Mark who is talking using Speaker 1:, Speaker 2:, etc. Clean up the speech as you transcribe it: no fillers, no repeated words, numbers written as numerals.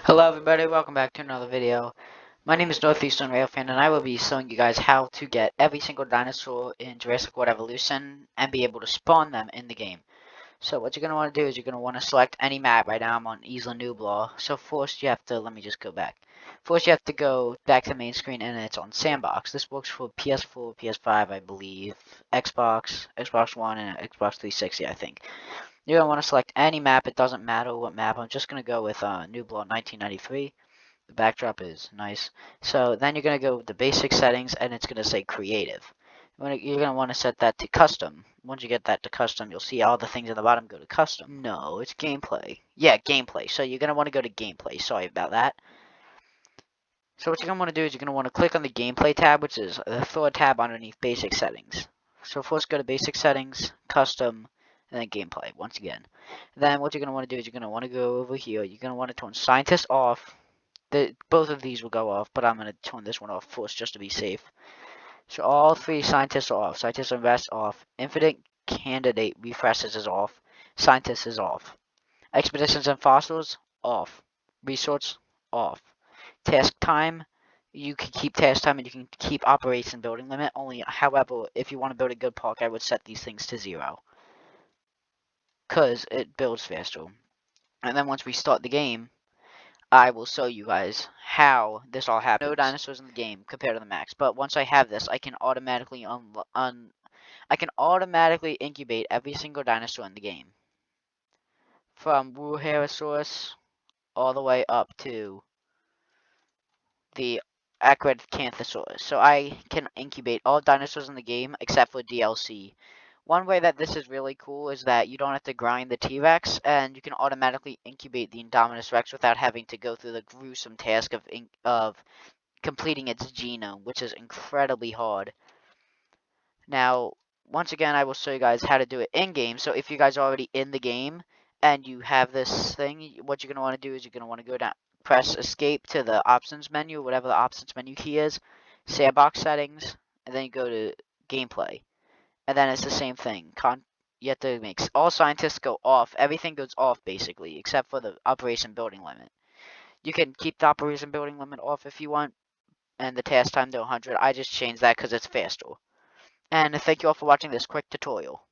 Speaker 1: Hello everybody, welcome back to another video. My name is Northeastern Railfan and I will be showing you guys how to get every single dinosaur in Jurassic World Evolution and be able to spawn them in the game. So what you're going to want to do is you're going to want to select any map. Right now I'm on Isla Nublar. So first you have to, let me just go back. First you have to go back to the main screen and it's on Sandbox. This works for PS4, PS5 I believe, Xbox, Xbox One and Xbox 360 I think. You're going to want to select any map. It doesn't matter what map. I'm just going to go with Nublar 1993. The backdrop is nice. So then you're going to go with the basic settings and it's going to say creative. You're going to want to set that to custom. Once you get that to custom, you'll see all the things at the bottom go to custom. No, it's gameplay. Yeah, gameplay. So you're going to want to go to gameplay. Sorry about that. So what you're going to want to do is you're going to want to click on the gameplay tab, which is the third tab underneath basic settings. So first go to basic settings, custom, and then gameplay once again. Then what you're going to want to do is you're going to want to go over here. You're going to want to turn scientist off. Both of these will go off, but I'm going to turn this one off first just to be safe. So all three scientists are off. Scientists invest off. Infinite candidate refreshes is off. Scientists is off. Expeditions and fossils off. Research off. Task time, you can keep task time and you can keep operation building limit. Only, however, if you want to build a good park, I would set these things to 0. Because it builds faster. And then once we start the game, I will show you guys how this all happens. No dinosaurs in the game compared to the max, but once I have this, I can automatically incubate every single dinosaur in the game, from Wuharosaurus all the way up to the Acrocanthosaurus. So I can incubate all dinosaurs in the game except for DLC. One way that this is really cool is that you don't have to grind the T-Rex, and you can automatically incubate the Indominus Rex without having to go through the gruesome task of completing its genome, which is incredibly hard. Now, once again, I will show you guys how to do it in-game. So if you guys are already in the game and you have this thing, what you're going to want to do is you're going to want to go down, press escape to the options menu, whatever the options menu key is, sandbox settings, and then you go to gameplay. And then it's the same thing. You have to make all scientists go off. Everything goes off, basically, except for the operation building limit. You can keep the operation building limit off if you want, and the task time to 100. I just changed that because it's faster. And thank you all for watching this quick tutorial.